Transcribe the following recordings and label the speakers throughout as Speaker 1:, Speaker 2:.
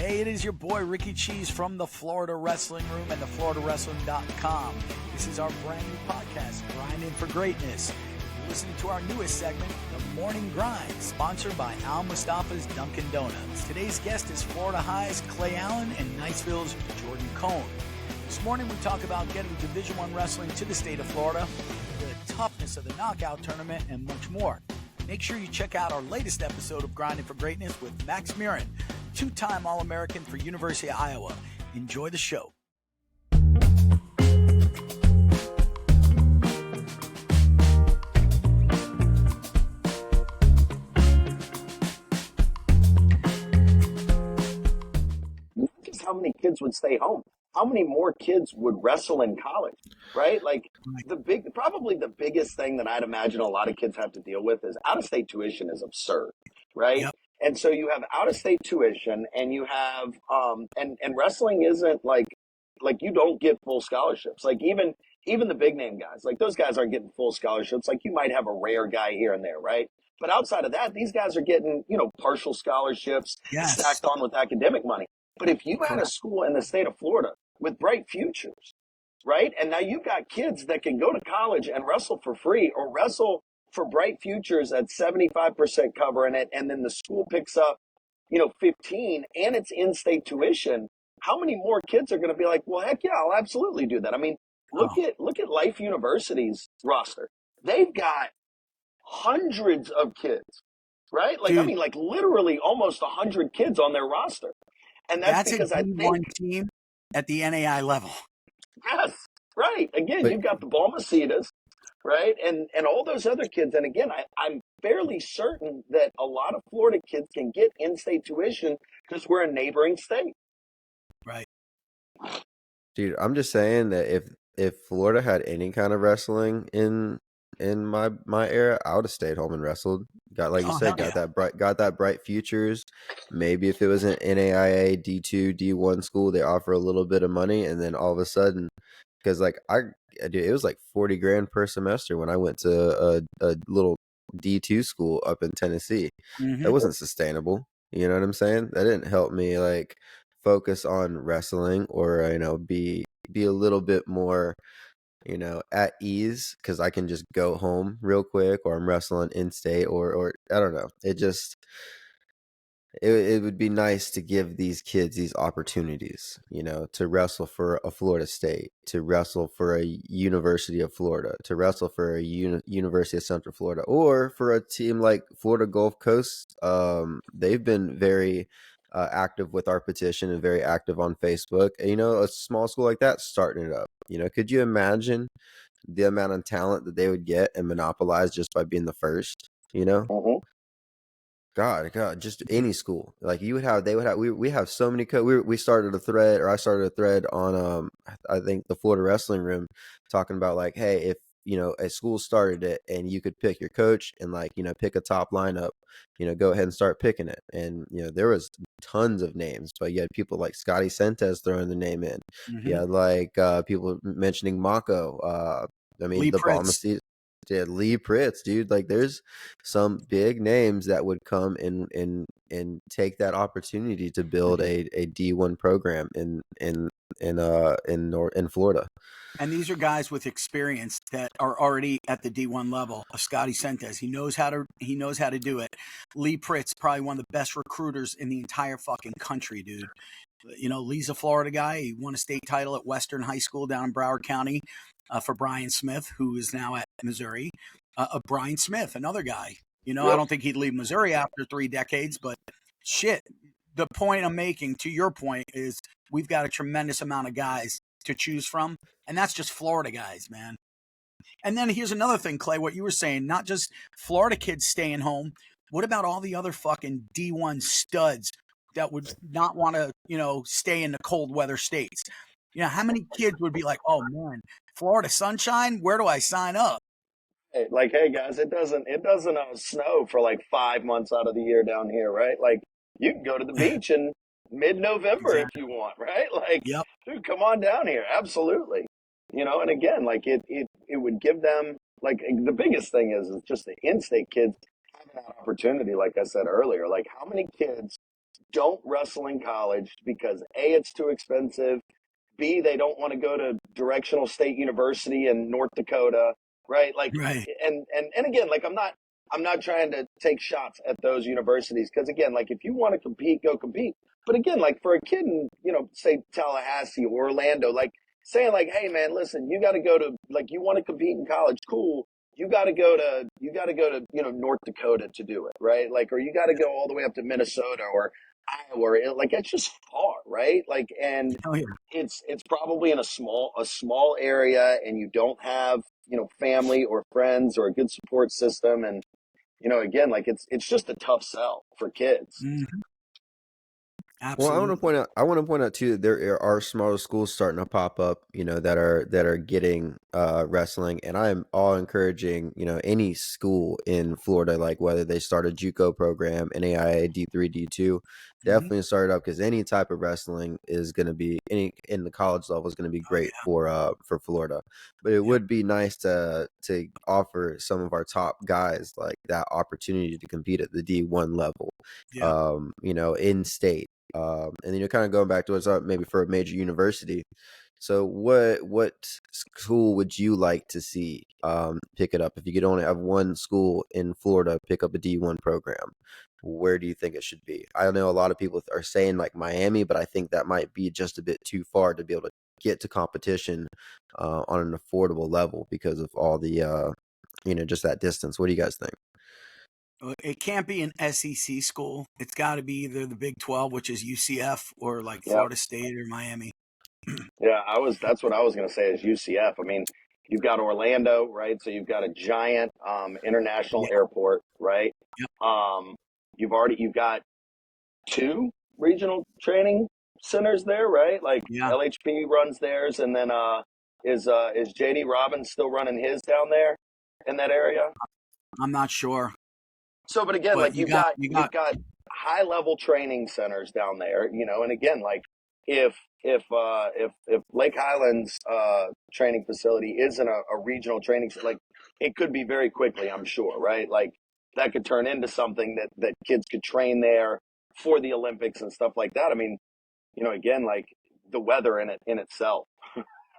Speaker 1: Hey, it is your boy Ricky Cheese from the Florida Wrestling Room and theFloridaWrestling.com. This is our brand new podcast, Grinding for Greatness. You're listening to our newest segment, The Morning Grind, sponsored by Al Mustafa's Dunkin' Donuts. Today's guest is Florida High's Clay Allen and Niceville's Jordan Cohn. This morning we talk about getting Division I wrestling to the state of Florida, the toughness of the knockout tournament, and much more. Make sure you check out our latest episode of Grinding for Greatness with Max Murin, two-time All-American for University of Iowa. Enjoy the show.
Speaker 2: Just how many kids would stay home? How many more kids would wrestle in college, right? Like probably the biggest thing that I'd imagine a lot of kids have to deal with is out-of-state tuition is absurd, right? Yep. And so you have out-of-state tuition, and you have and wrestling isn't like you don't get full scholarships. Like even the big name guys, like those guys aren't getting full scholarships. Like you might have a rare guy here and there, right? But outside of that, these guys are getting, partial scholarships stacked on with academic money. But if you had a school in the state of Florida with bright futures, right? And now you've got kids that can go to college and wrestle for free or wrestle for bright futures at 75% covering it, and then the school picks up, 15, and it's in-state tuition. How many more kids are going to be like, well, heck yeah, I'll absolutely do that? I mean, look at Life University's roster. They've got hundreds of kids, right? Like, dude, I mean, like literally almost 100 kids on their roster. And that's because
Speaker 1: a D1 team at the NAI level.
Speaker 2: Yes, right. Again, you've got the Balmacetas, right? And all those other kids. And again, I'm fairly certain that a lot of Florida kids can get in-state tuition because we're a neighboring state.
Speaker 1: Right.
Speaker 3: Dude, I'm just saying that if Florida had any kind of wrestling in my era, I would have stayed home and wrestled. Got that bright futures. Maybe if it was an NAIA D2 D1 school, they offer a little bit of money, and then all of a sudden, because it was like $40,000 per semester when I went to a little D2 school up in Tennessee. Mm-hmm. That wasn't sustainable. You know what I'm saying? That didn't help me like focus on wrestling or be a little bit more at ease, because I can just go home real quick, or I'm wrestling in state, or I don't know. It would be nice to give these kids these opportunities, to wrestle for a Florida State, to wrestle for a University of Florida, to wrestle for a University of Central Florida, or for a team like Florida Gulf Coast. They've been very active with our petition and very active on Facebook. A small school like that starting it up. Could you imagine the amount of talent that they would get and monopolize just by being the first?
Speaker 2: Mm-hmm.
Speaker 3: God, just any school. Like we have so many we started a thread, or I started a thread on I think the Florida Wrestling Room, talking about like, hey, if a school started it and you could pick your coach and pick a top lineup, go ahead and start picking it. And there was tons of names, but you had people like Scotty Sentes throwing the name in. Mm-hmm. Yeah, like people mentioning Mako.
Speaker 1: Lee
Speaker 3: the
Speaker 1: Pritz.
Speaker 3: Lee Pritz, dude. Like there's some big names that would come and take that opportunity to build a D1 program in Florida.
Speaker 1: And these are guys with experience that are already at the D1 level. Scotty Sentes, he knows how to do it. Lee Pritz, probably one of the best recruiters in the entire fucking country, dude. Lee's a Florida guy. He won a state title at Western High School down in Broward County for Brian Smith, who is now at Missouri. Brian Smith, another guy. Yep. I don't think he'd leave Missouri after 3 decades, but shit. The point I'm making, to your point, is we've got a tremendous amount of guys to choose from, and that's just Florida guys, man. And then here's another thing, Clay, what you were saying, not just Florida kids staying home. What about all the other fucking D1 studs that would not want to, stay in the cold weather states? How many kids would be like, oh man, Florida sunshine, where do I sign up?
Speaker 2: Like, hey guys, it doesn't snow for like 5 months out of the year down here, right? Like you can go to the beach in mid-November if you want, right? Like,
Speaker 1: yep.
Speaker 2: Dude, come on down here. Absolutely. And again, like it would give them, like, the biggest thing is just the in-state kids having that opportunity. Like I said earlier, like how many kids don't wrestle in college because A, it's too expensive. B, they don't want to go to Directional State University in North Dakota, right? Like,
Speaker 1: Right.
Speaker 2: and again, like I'm not trying to take shots at those universities because again, like if you want to compete, go compete. But again, like for a kid in, you know, say Tallahassee or Orlando, like saying like, hey man, listen, you got to go to, like, you want to compete in college, cool. You got to go to, you know, North Dakota to do it, right? Like, or you got to go all the way up to Minnesota or Iowa, or like it's just far, right? Like, and
Speaker 1: Oh yeah.
Speaker 2: it's probably in a small area, and you don't have, you know, family or friends or a good support system, and you know, again, like it's just a tough sell for kids.
Speaker 1: Mm-hmm.
Speaker 3: Well,
Speaker 1: Absolutely.
Speaker 3: I want to point out too that there are smaller schools starting to pop up, you know, that are getting wrestling, and I am all encouraging, you know, any school in Florida, like whether they start a JUCO program, NAIA D3 D2,
Speaker 1: Mm-hmm.
Speaker 3: definitely start it up because any type of wrestling is going to be any in the college level is going to be
Speaker 1: Oh
Speaker 3: great
Speaker 1: yeah.
Speaker 3: for Florida. But it
Speaker 1: Yep.
Speaker 3: would be nice to offer some of our top guys like that opportunity to compete at the D1 level,
Speaker 1: Yep.
Speaker 3: you know, in state. And then you're kind of going back to what's up maybe for a major university. So what school would you like to see pick it up if you could only have one school in Florida pick up a D1 program? Where do you think it should be? I know a lot of people are saying like Miami, but I think that might be just a bit too far to be able to get to competition on an affordable level because of all the you know, just that distance. What do you guys think?
Speaker 1: It can't be an SEC school. It's got to be either the Big 12, which is UCF, or like
Speaker 2: Yeah,
Speaker 1: Florida State or Miami.
Speaker 2: yeah, that's what I was going to say is UCF. I mean, you've got Orlando, right? So you've got a giant international
Speaker 1: Yeah.
Speaker 2: airport, right?
Speaker 1: Yep.
Speaker 2: Um, you've got two regional training centers there, right? Like
Speaker 1: Yeah.
Speaker 2: LHP runs theirs, and then is JD Robbins still running his down there in that area?
Speaker 1: I'm not sure,
Speaker 2: So, but again,
Speaker 1: but
Speaker 2: like
Speaker 1: you got
Speaker 2: you've got high level training centers down there, you know, and again, like if if Lake Highlands training facility isn't a regional training, like it could be very quickly, I'm sure, right? Like that could turn into something that kids could train there for the Olympics and stuff like that. I mean, you know, again, like the weather in itself,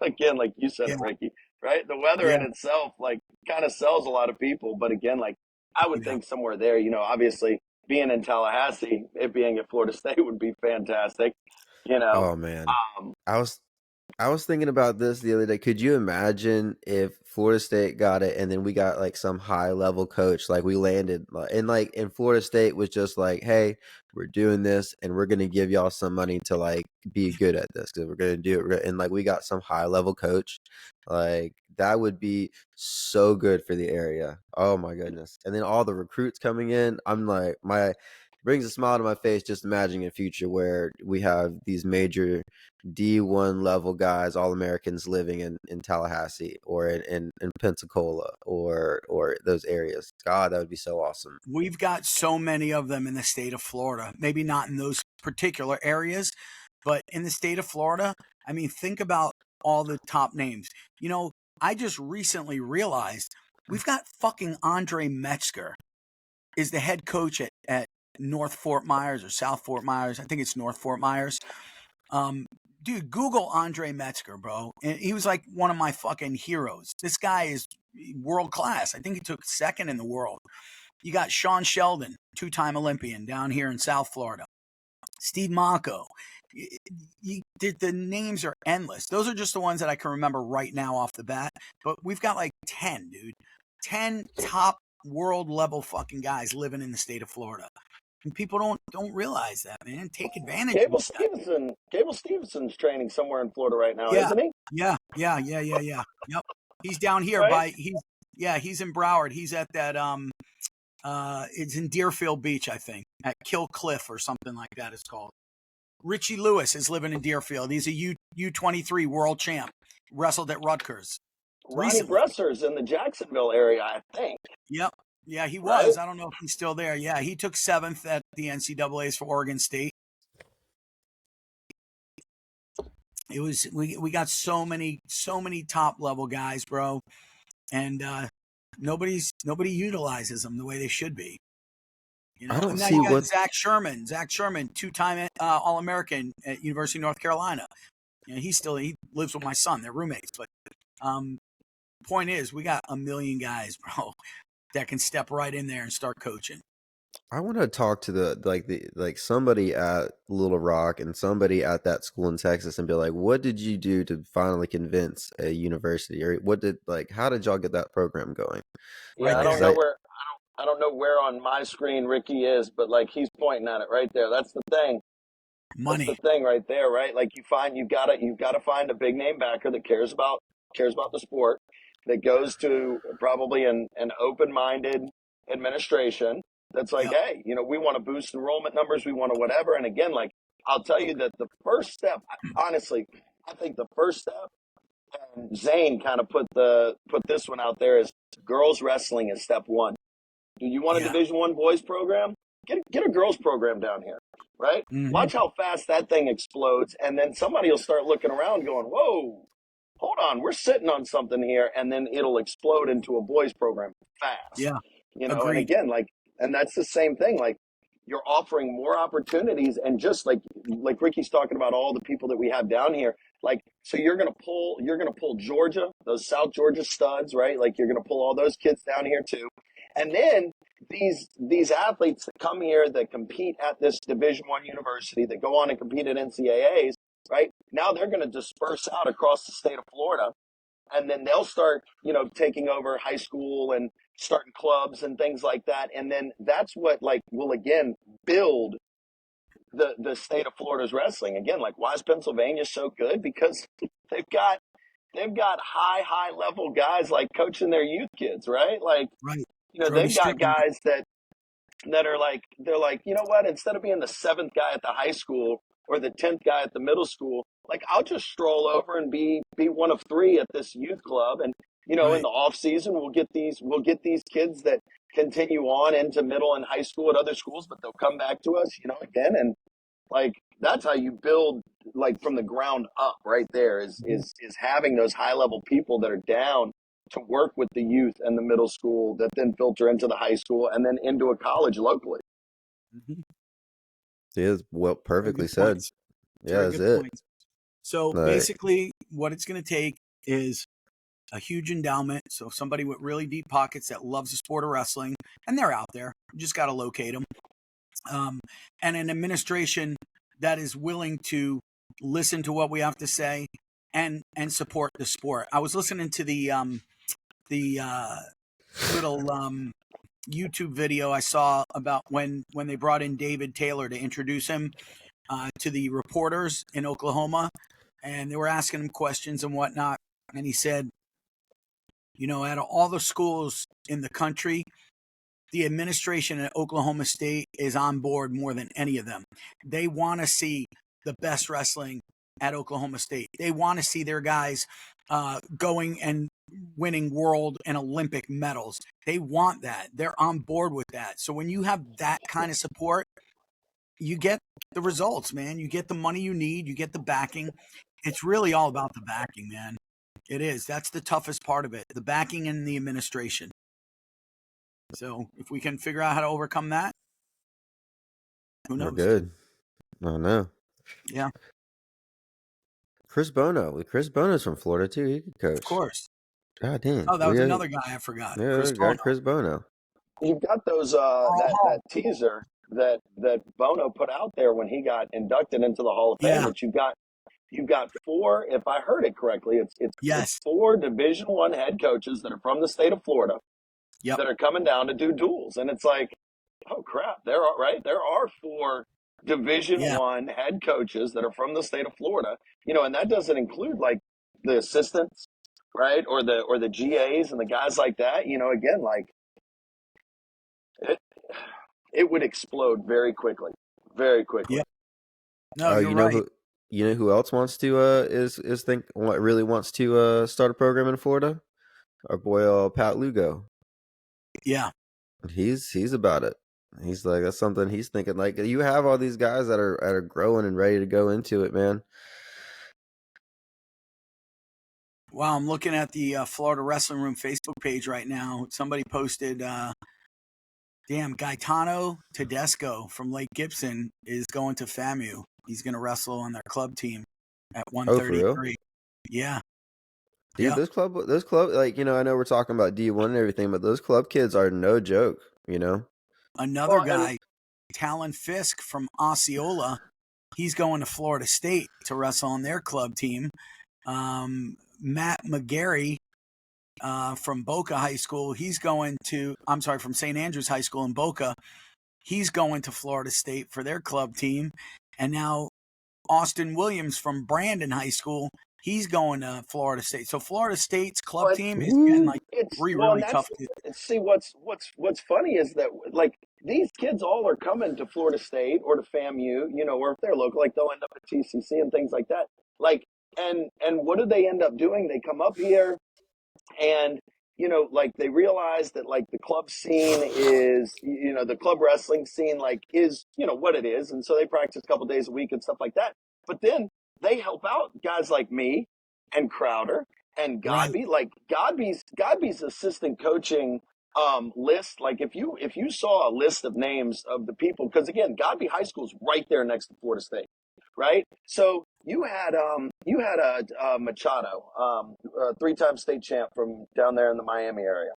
Speaker 2: again, like you said
Speaker 1: yeah.
Speaker 2: it, Ricky, right? The weather
Speaker 1: Yeah.
Speaker 2: in itself, like, kind of sells a lot of people. But again, like, I
Speaker 1: Oh
Speaker 2: would
Speaker 1: yeah.
Speaker 2: think somewhere there, you know, obviously being in Tallahassee, it being at Florida State would be fantastic, you know.
Speaker 3: Oh man.
Speaker 2: Um,
Speaker 3: I was I was thinking about this the other day. Could you imagine if Florida State got it and then we got like some high level coach, like we landed and like in Florida State was just like, hey, we're doing this and we're gonna give y'all some money to like be good at this because we're gonna do it. And like we got some high level coach, like that would be so good for the area. Oh my goodness! And then all the recruits coming in, I'm like my brings a smile to my face just imagining a future where we have these major D1 level guys, all Americans living in Tallahassee or in Pensacola or those areas. God, that would be so awesome.
Speaker 1: We've got so many of them in the state of Florida. Maybe not in those particular areas, but in the state of Florida, I mean, think about all the top names. You know, I just recently realized we've got fucking Andre Metzger is the head coach at North Fort Myers or South Fort Myers. I think it's North Fort Myers. Um, dude, Google Andre Metzger, bro. And he was like one of my fucking heroes. This guy is world class. I think he took second in the world. You got Sean Sheldon, two-time Olympian down here in South Florida. Steve Mako. The names are endless. Those are just the ones that I can remember right now off the bat. But we've got like 10, dude. 10 top world level fucking guys living in the state of Florida. And people don't realize that, man. Take advantage of that.
Speaker 2: Gable Stevenson's training somewhere in Florida right now,
Speaker 1: Yeah.
Speaker 2: isn't he?
Speaker 1: Yeah. Yep. He's down here
Speaker 2: Right?
Speaker 1: he's in Broward. He's at that it's in Deerfield Beach, I think, at Kill Cliff or something like that it's called. Richie Lewis is living in Deerfield. He's a U23 world champ. Wrestled at Rutgers
Speaker 2: Ronnie
Speaker 1: recently.
Speaker 2: Bresser's in the Jacksonville area, I think.
Speaker 1: Yep. Yeah, he
Speaker 2: Right?
Speaker 1: was. I don't know if he's still there. Yeah, he took 7th at the NCAAs for Oregon State. It was we got so many top level guys, bro, and nobody utilizes them the way they should be. You
Speaker 3: I
Speaker 1: know,
Speaker 3: don't
Speaker 1: and now
Speaker 3: see
Speaker 1: you got
Speaker 3: what.
Speaker 1: Zach Sherman. Zach Sherman, 2-time All-American at University of North Carolina. You know, he lives with my son. They're roommates. But point is, we got a million guys, bro, that can step right in there and start coaching.
Speaker 3: I want to talk to the somebody at Little Rock and somebody at that school in Texas and be like, what did you do to finally convince a university, or how did y'all get that program going?
Speaker 2: Yeah,
Speaker 1: Right
Speaker 2: I
Speaker 1: there.
Speaker 2: don't know where I don't know where on my screen Ricky is, but like he's pointing at it right there. That's the thing. That's the
Speaker 1: Money.
Speaker 2: thing right there, right? Like you've gotta find a big name backer that cares about the sport, that goes to probably an open-minded administration that's like,
Speaker 1: Yep.
Speaker 2: hey, we want to boost enrollment numbers, we want to whatever. And again, like I'll tell you that the first step, honestly, I think the first step, and Zane kind of put this one out there, is girls wrestling is step one. Do you want a
Speaker 1: Yeah.
Speaker 2: Division I boys program? Get a girls program down here, right?
Speaker 1: Mm-hmm.
Speaker 2: Watch how fast that thing explodes, and then somebody will start looking around, going, "Whoa, hold on, we're sitting on something here," and then it'll explode into a boys program fast.
Speaker 1: Yeah.
Speaker 2: And
Speaker 1: Agreed.
Speaker 2: again, and that's the same thing. Like you're offering more opportunities, and just like Ricky's talking about all the people that we have down here. Like, so you're gonna pull Georgia, those South Georgia studs, right? Like you're gonna pull all those kids down here too, and then these athletes that come here that compete at this Division I university, that go on and compete at NCAAs, right? Now they're going to disperse out across the state of Florida, and then they'll start, taking over high school and starting clubs and things like that. And then that's what will again build the state of Florida's wrestling. Again, like why is Pennsylvania so good? Because they've got high level guys like coaching their youth kids, right? Like,
Speaker 1: Right. Jody
Speaker 2: they've got
Speaker 1: Strickland.
Speaker 2: guys that are like, they're like, you know what, instead of being the seventh guy at the high school or the 10th guy at the middle school, like I'll just stroll over and be one of three at this youth club. And in
Speaker 1: Right.
Speaker 2: the off season, we'll get these kids that continue on into middle and high school at other schools, but they'll come back to us, again. And like that's how you build, like from the ground up, right there, is having those high level people that are down to work with the youth and the middle school, that then filter into the high school and then into a college locally.
Speaker 1: Mm-hmm.
Speaker 3: It is well
Speaker 1: Very
Speaker 3: perfectly
Speaker 1: good
Speaker 3: said.
Speaker 1: points.
Speaker 3: Yeah,
Speaker 1: Very
Speaker 3: that's
Speaker 1: good
Speaker 3: it.
Speaker 1: points. So
Speaker 3: Like,
Speaker 1: basically, what it's going to take is a huge endowment. So somebody with really deep pockets that loves the sport of wrestling, and they're out there. You just got to locate them. And an administration that is willing to listen to what we have to say and support the sport. I was listening to the little YouTube video I saw about when they brought in David Taylor to introduce him to the reporters in Oklahoma, and they were asking him questions and whatnot. And he said, out of all the schools in the country, the administration at Oklahoma State is on board more than any of them. They want to see the best wrestling at Oklahoma State. They want to see their guys going and winning world and Olympic medals. They want that. They're on board with that. So when you have that kind of support, you get the results, man. You get the money you need. You get the backing. It's really all about the backing, man. It is. That's the toughest part of it, the backing and the administration. So if we can figure out how to overcome that, who
Speaker 3: we're
Speaker 1: knows?
Speaker 3: good. I know.
Speaker 1: Yeah,
Speaker 3: Chris Bono's from Florida too. He could coach.
Speaker 1: of course.
Speaker 3: God damn.
Speaker 1: Oh, that was another guy I forgot.
Speaker 3: Yeah,
Speaker 1: Chris
Speaker 3: we got
Speaker 1: Bono.
Speaker 3: Chris Bono.
Speaker 2: You've got those
Speaker 1: Earl
Speaker 2: that
Speaker 1: Hall.
Speaker 2: teaser that Bono put out there when he got inducted into the Hall of Fame.
Speaker 1: Yeah.
Speaker 2: That you've got four, if I heard it correctly, it's
Speaker 1: Yes.
Speaker 2: four Division I head coaches that are from the state of Florida
Speaker 1: Yep.
Speaker 2: that are coming down to do duels. And it's like, oh crap, there are four Division
Speaker 1: Yeah.
Speaker 2: I head coaches that are from the state of Florida, and that doesn't include like the assistants, right, or the GAs and the guys like that. Again, like it would explode very quickly, very quickly.
Speaker 1: Yep. No, you're
Speaker 3: you know
Speaker 1: right.
Speaker 3: who else wants to really wants to start a program in Florida? Our boy Pat Lugo.
Speaker 1: Yeah.
Speaker 3: He's about it. He's like, that's something he's thinking. Like, you have all these guys that are growing and ready to go into it, man.
Speaker 1: Wow, I'm looking at the Florida Wrestling Room Facebook page right now. Somebody posted Damn, Gaetano Tedesco from Lake Gibson is going to FAMU. He's going to wrestle on their club team at
Speaker 3: Oh, for real?
Speaker 1: 133. Yeah.
Speaker 3: Dude,
Speaker 1: Yep.
Speaker 3: those club, like, I know we're talking about D1 and everything, but those club kids are no joke,
Speaker 1: Another
Speaker 2: Well, and
Speaker 1: guy, Talon Fisk from Osceola, he's going to Florida State to wrestle on their club team. Matt McGarry from Boca High School, from St. Andrews High School in Boca, he's going to Florida State for their club team. And now Austin Williams from Brandon High School, he's going to Florida State. So Florida State's club
Speaker 2: but
Speaker 1: team is getting
Speaker 3: Woo.
Speaker 1: like
Speaker 2: it's
Speaker 1: three
Speaker 2: well, and
Speaker 1: really
Speaker 2: that's
Speaker 1: tough kids.
Speaker 2: see what's funny is that like these kids all are coming to Florida State or to FAMU, or if they're local, like they'll end up at TCC and things like that. Like, and what do they end up doing? They come up here and like they realize that like the club scene is the club wrestling scene like is what it is, and so they practice a couple days a week and stuff like that, but then they help out guys like me and Crowder and
Speaker 1: Right.
Speaker 2: Godby. Like Godby's assistant coaching list, like if you saw a list of names of the people, because again Godby High School is right there next to Florida State, right? So you had a Machado, a three-time state champ from down there in the Miami area.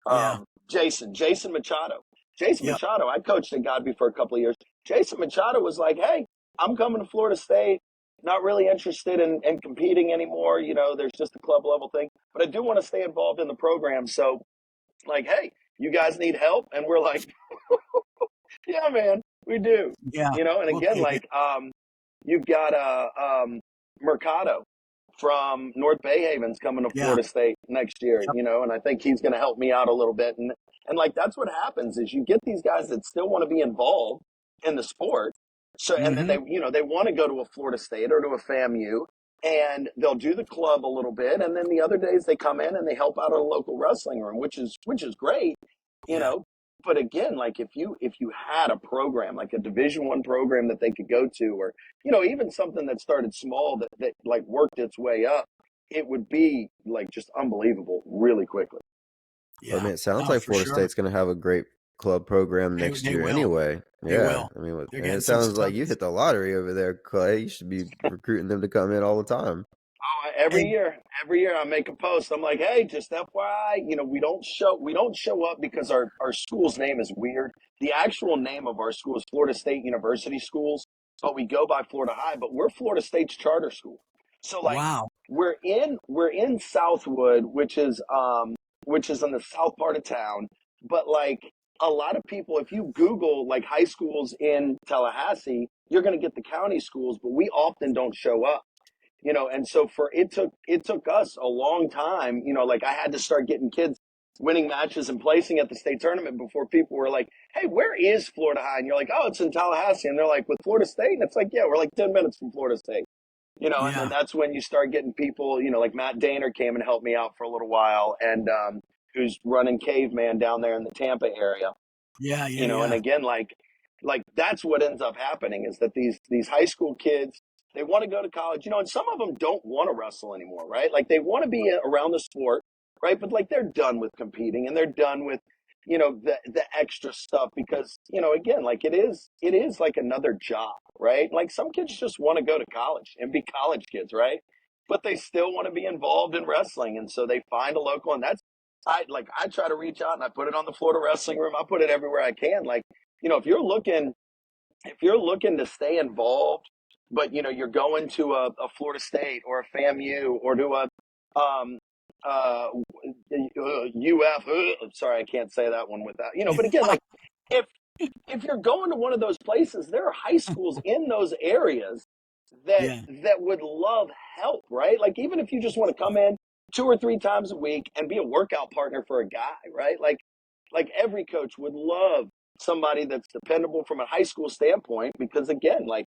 Speaker 1: Yeah.
Speaker 2: Jason Machado. Jason
Speaker 1: Yep.
Speaker 2: Machado, I coached at Godby for a couple of years. Jason Machado was like, "Hey, I'm coming to Florida State. Not really interested in competing anymore. There's just a club level thing, but I do want to stay involved in the program. So, like, hey, you guys need help?" And we're like, "Yeah, man, we do."
Speaker 1: Yeah.
Speaker 2: And
Speaker 1: We'll
Speaker 2: again,
Speaker 1: take it.
Speaker 2: like, you've got Mercado from North Bay Haven's coming to
Speaker 1: Yeah.
Speaker 2: Florida State next year,
Speaker 1: Yep.
Speaker 2: and I think he's going to help me out a little bit. And like that's what happens is you get these guys that still want to be involved in the sport. So and then
Speaker 1: Mm-hmm.
Speaker 2: they want to go to a Florida State or to a FAMU, and they'll do the club a little bit, and then the other days they come in and they help out at a local wrestling room, which is great, you
Speaker 1: Yeah.
Speaker 2: know. But again, like if you had a program like a Division I program that they could go to, or even something that started small that like worked its way up, it would be like just unbelievable really quickly.
Speaker 3: But I
Speaker 1: Yeah.
Speaker 3: mean, it sounds
Speaker 1: No,
Speaker 3: like
Speaker 1: for
Speaker 3: Florida
Speaker 1: sure.
Speaker 3: State's going to have a great club program
Speaker 1: They
Speaker 3: next
Speaker 1: they
Speaker 3: year
Speaker 1: will.
Speaker 3: anyway.
Speaker 1: They
Speaker 3: Yeah,
Speaker 1: will.
Speaker 3: I mean,
Speaker 1: They're
Speaker 3: and
Speaker 1: getting
Speaker 3: it
Speaker 1: some
Speaker 3: sounds like you
Speaker 1: studs.
Speaker 3: hit the lottery over there, Clay. You should be recruiting them to come in all the time.
Speaker 2: Oh,
Speaker 1: Hey,
Speaker 2: every year I make a post. I'm like, hey, just FYI, we don't show up because our school's name is weird. The actual name of our school is Florida State University Schools, but we go by Florida High. But we're Florida State's charter school. So like
Speaker 1: wow.
Speaker 2: we're in Southwood, which is in the south part of town. But like a lot of people, if you Google like high schools in Tallahassee, you're going to get the county schools, but we often don't show up. And so for it took us a long time, like I had to start getting kids winning matches and placing at the state tournament before people were like, hey, where is Florida High? And you're like, oh, it's in Tallahassee. And they're like, with Florida State? And it's like, yeah, we're like 10 minutes from Florida State. And then
Speaker 1: Yeah.
Speaker 2: that's when you start getting people, like Matt Daner came and helped me out for a little while, and who's running Caveman down there in the Tampa area.
Speaker 1: Yeah. Yeah.
Speaker 2: And
Speaker 1: Yeah.
Speaker 2: again, like that's what ends up happening is that these high school kids, they want to go to college, and some of them don't want to wrestle anymore, right? Like they want to be around the sport, right? But like they're done with competing, and they're done with the extra stuff, because again, like it is like another job, right? Like some kids just want to go to college and be college kids, right? But they still want to be involved in wrestling, and so they find a local, and that's I try to reach out and I put it on the Florida Wrestling Room. I put it everywhere I can. Like, if you're looking to stay involved, but you're going to a Florida State or a FAMU or to a UF. Sorry, I can't say that one without But again, like if if you're going to one of those places, there are high schools in those areas that
Speaker 1: Yeah.
Speaker 2: that would love help, right? Like even if you just want to come in 2 or 3 times a week and be a workout partner for a guy, right? Like every coach would love somebody that's dependable from a high school standpoint, because again, like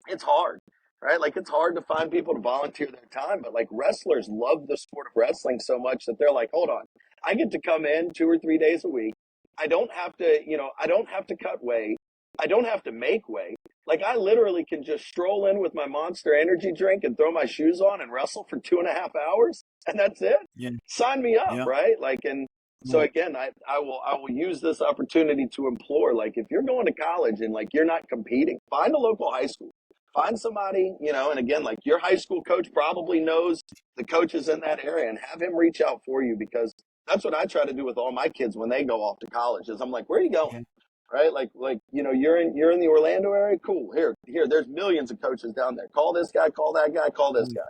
Speaker 2: it's hard, right? Like it's hard to find people to volunteer their time, but like wrestlers love the sport of wrestling so much that they're like, hold on, I get to come in 2 or 3 days a week. I don't have to cut weight. I don't have to make weight. Like I literally can just stroll in with my Monster Energy drink and throw my shoes on and wrestle for 2.5 hours, and that's it.
Speaker 1: Yeah.
Speaker 2: Sign me up,
Speaker 1: Yeah.
Speaker 2: right? Like, and So again, I will use this opportunity to implore, like, if you're going to college and like you're not competing, find a local high school, find somebody, and again, like your high school coach probably knows the coaches in that area and have him reach out for you, because that's what I try to do with all my kids when they go off to college is I'm like, where are you going?
Speaker 1: Okay.
Speaker 2: Right? Like, you're in the Orlando area. Cool. Here, there's millions of coaches down there. Call this guy, call that guy, call this guy,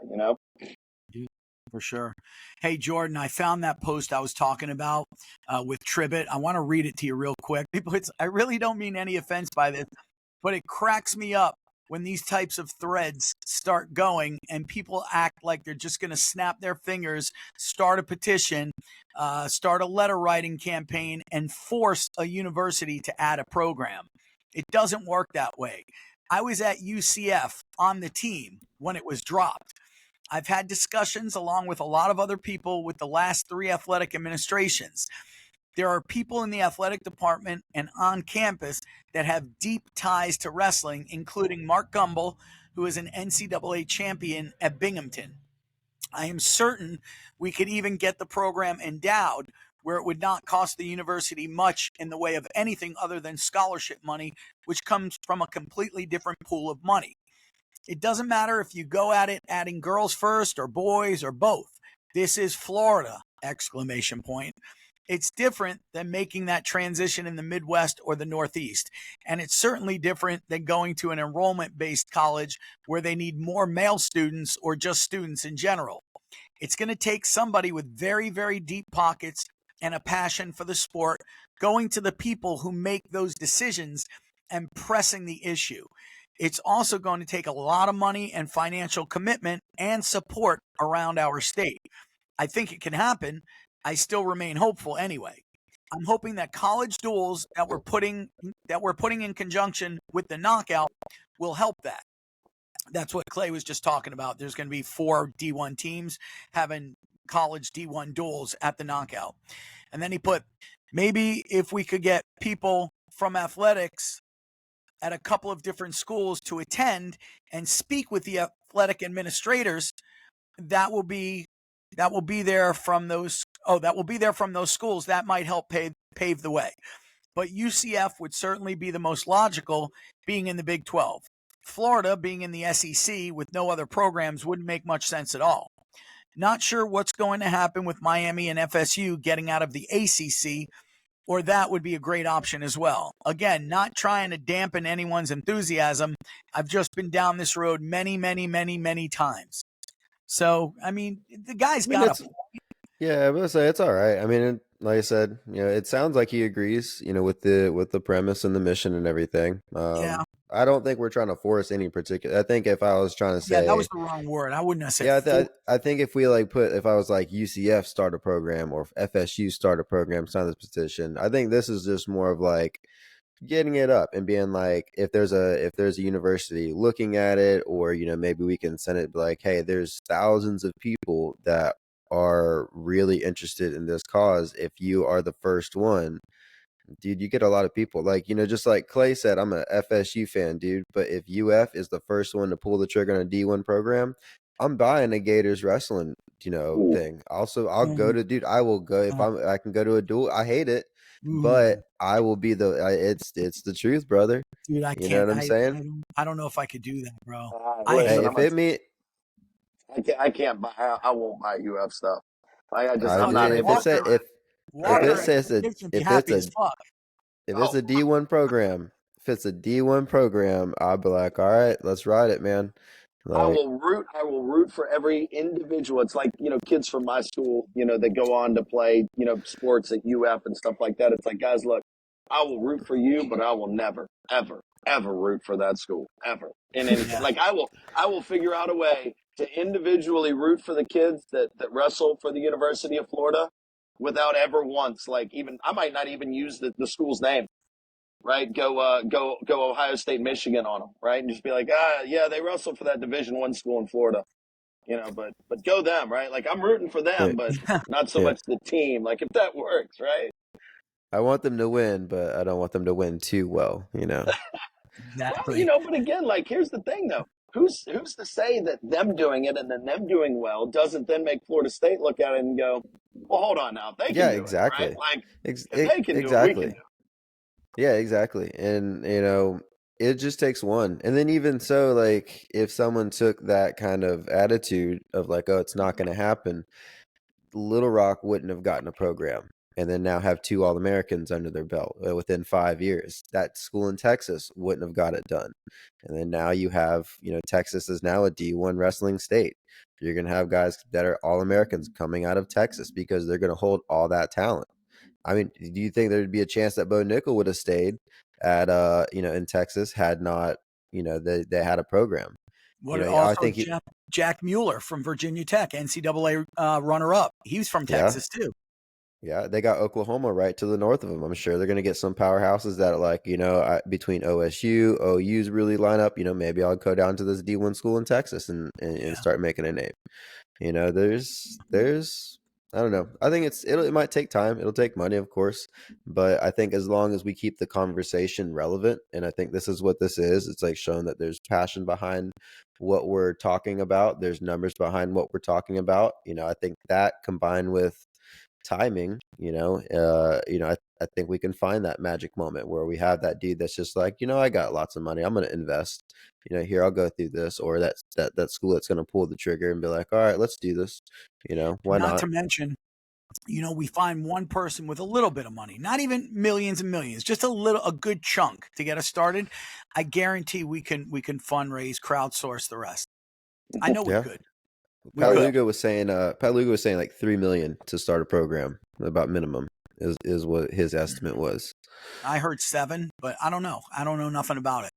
Speaker 1: For sure. Hey, Jordan, I found that post I was talking about with Tribbett. I want to read it to you real quick. I really don't mean any offense by this, but it cracks me up when these types of threads start going and people act like they're just going to snap their fingers, start a petition, start a letter writing campaign, and force a university to add a program. It doesn't work that way. I was at UCF on the team when it was dropped. I've had discussions along with a lot of other people with the last 3 athletic administrations. There are people in the athletic department and on campus that have deep ties to wrestling, including Mark Gumbel, who is an NCAA champion at Binghamton. I am certain we could even get the program endowed where it would not cost the university much in the way of anything other than scholarship money, which comes from a completely different pool of money. It doesn't matter if you go at it adding girls first or boys or both. This is Florida! ! It's different than making that transition in the Midwest or the Northeast. And it's certainly different than going to an enrollment-based college where they need more male students or just students in general. It's going to take somebody with very, very deep pockets and a passion for the sport going to the people who make those decisions and pressing the issue. It's also going to take a lot of money and financial commitment and support around our state. I think it can happen. I still remain hopeful anyway. I'm hoping that college duels that we're putting in conjunction with the knockout will help that. That's what Clay was just talking about. There's going to be 4 D1 teams having college D1 duels at the knockout. And then he put, maybe if we could get people from athletics at a couple of different schools to attend and speak with the athletic administrators, that will be there from those schools. That might help pave the way. But UCF would certainly be the most logical, being in the Big 12. Florida, being in the SEC with no other programs, wouldn't make much sense at all. Not sure what's going to happen with Miami and FSU getting out of the ACC, or that would be a great option as well. Again, not trying to dampen anyone's enthusiasm. I've just been down this road many, many, many, many times. So, I mean, the guy's got a...
Speaker 3: Yeah, I would say it's all right. I mean, like I said, it sounds like he agrees, with the premise and the mission and everything.
Speaker 1: Yeah.
Speaker 3: I don't think we're trying to force any particular. I think if I was trying to say,
Speaker 1: that was the wrong word. I wouldn't have said.
Speaker 3: Yeah, I think if we if I was like UCF start a program or FSU start a program, sign this petition. I think this is just more of like getting it up and being like, if there's a university looking at it, or maybe we can send it like, hey, there's thousands of people that are really interested in this cause. If you are the first one, dude, you get a lot of people. Like, just like Clay said, I'm a FSU fan, dude. But if UF is the first one to pull the trigger on a D1 program, I'm buying a Gators wrestling, thing. Also, I'll go to, dude, I will go if I can go to a duel. I hate it, but I will be it's the truth, brother.
Speaker 1: Dude, I can't.
Speaker 3: You know what I'm saying?
Speaker 1: I don't know if I could do that, bro.
Speaker 2: I can't buy. I won't buy UF stuff. I'm not
Speaker 3: if
Speaker 2: able.
Speaker 3: it's a D1 program, if it's a D1 program, I'll be like, all right, let's ride it, man.
Speaker 2: I will root for every individual. It's like, kids from my school, that go on to play, sports at UF and stuff like that. It's like, guys, look, I will root for you, but I will never, ever, ever root for that school, ever. And like, I will figure out a way to individually root for the kids that wrestle for the University of Florida without ever once, like, even, I might not even use the school's name. Right, go Ohio State, Michigan on them, right, and just be like, yeah, they wrestle for that Division I school in Florida, but go them, right? Like, I'm rooting for them, but not so much the team. Like, if that works, right?
Speaker 3: I want them to win, but I don't want them to win too well,
Speaker 1: Exactly.
Speaker 2: Well, but again, like, here's the thing, though. Who's to say that them doing it and then them doing well doesn't then make Florida State look at it and go, Well, hold on now. They can
Speaker 3: Yeah,
Speaker 2: do it, right?
Speaker 3: exactly.
Speaker 2: Like, if they can do it, we can
Speaker 3: Exactly.
Speaker 2: do
Speaker 3: Yeah, exactly. And it just takes one. And then even so, like if someone took that kind of attitude of like, oh, it's not going to happen, Little Rock wouldn't have gotten a program. And then now have two All-Americans under their belt within 5 years. That school in Texas wouldn't have got it done. And then now you have, Texas is now a D1 wrestling state. You're going to have guys that are All-Americans coming out of Texas because they're going to hold all that talent. I mean, do you think there'd be a chance that Bo Nickel would have stayed at in Texas had not, they had a program?
Speaker 1: What
Speaker 3: I
Speaker 1: also
Speaker 3: think
Speaker 1: Jack Mueller from Virginia Tech, NCAA runner-up. He's from
Speaker 3: yeah,
Speaker 1: Texas too.
Speaker 3: yeah, they got Oklahoma right to the north of them. I'm sure they're going to get some powerhouses that like, between OSU, OU's really line up, maybe I'll go down to this D1 school in Texas and start making a name. There's I don't know. I think it might take time. It'll take money, of course, but I think as long as we keep the conversation relevant, and I think this is what this is, it's like showing that there's passion behind what we're talking about. There's numbers behind what we're talking about. I think that combined with timing, I think we can find that magic moment where we have that dude that's just like, I got lots of money. I'm going to invest. Here I'll go through this, or that school that's going to pull the trigger and be like, all right, let's do this. Why
Speaker 1: Not
Speaker 3: not?
Speaker 1: to mention, we find one person with a little bit of money, not even millions and millions, just a good chunk to get us started. I guarantee we can fundraise, crowdsource the rest. I know we
Speaker 3: Yeah.
Speaker 1: could. We
Speaker 3: Pat
Speaker 1: could.
Speaker 3: Lugo was saying like 3 million to start a program, about minimum is what his estimate was.
Speaker 1: I heard 7, but I don't know. I don't know nothing about it.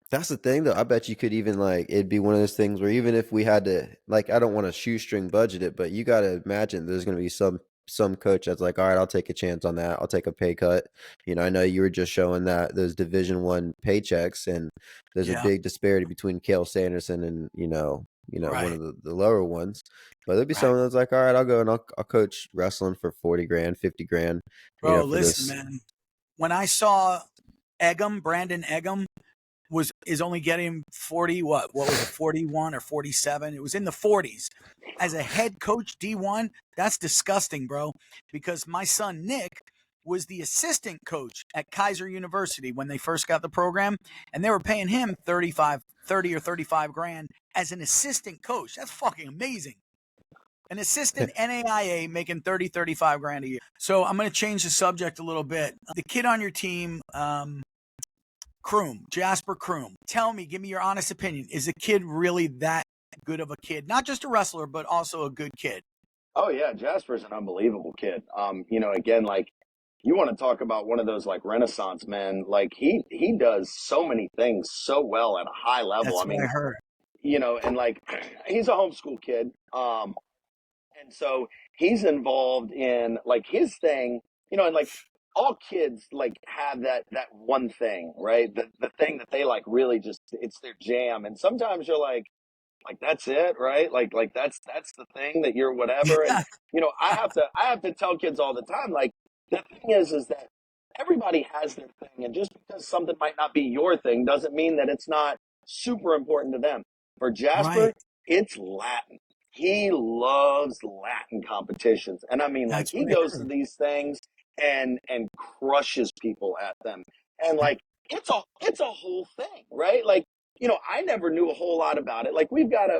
Speaker 3: That's the thing, though. I bet you could even like it'd be one of those things where even if we had to like, I don't want to shoestring budget it, but you got to imagine there's going to be some coach that's like, all right, I'll take a chance on that. I'll take a pay cut. I know you were just showing that those Division 1 paychecks, and there's a
Speaker 1: Yeah.
Speaker 3: big disparity between Cale Sanderson and one
Speaker 1: Right.
Speaker 3: of the lower ones. But there'd be
Speaker 1: Right.
Speaker 3: someone that's like, all right, I'll go and I'll coach wrestling for 40 grand, 50 grand.
Speaker 1: Bro,
Speaker 3: For
Speaker 1: listen,
Speaker 3: this.
Speaker 1: man. When I saw Brandon Eggum is only getting 40, what was it, 41 or 47? It was in the 40s. As a head coach D1, that's disgusting, bro, because my son Nick was the assistant coach at Kaiser University when they first got the program, and they were paying him 30 or 35 grand as an assistant coach. That's fucking amazing. An assistant NAIA making 30, 35 grand a year. So I'm going to change the subject a little bit. The kid on your team, Jasper Kroom. Tell me, give me your honest opinion. Is the kid really that good of a kid? Not just a wrestler, but also a good kid.
Speaker 2: Oh yeah, Jasper's an unbelievable kid. Again, like you want to talk about one of those like Renaissance men. Like he does so many things so well at a high level.
Speaker 1: That's
Speaker 2: I
Speaker 1: what I
Speaker 2: mean,
Speaker 1: heard.
Speaker 2: and like he's a homeschool kid. And so he's involved in like his thing, and like all kids like have that one thing, right? The thing that they like really just it's their jam. And sometimes you're like that's it, right? Like that's the thing that you're whatever. And I have to tell kids all the time, like the thing is that everybody has their thing, and just because something might not be your thing doesn't mean that it's not super important to them. For
Speaker 1: Right.
Speaker 2: Jasper, it's Latin. He loves Latin competitions. And I mean, like
Speaker 1: That's
Speaker 2: he
Speaker 1: what I
Speaker 2: goes to
Speaker 1: heard.
Speaker 2: these things and crushes people at them. And like it's a whole thing, right? Like, I never knew a whole lot about it. Like we have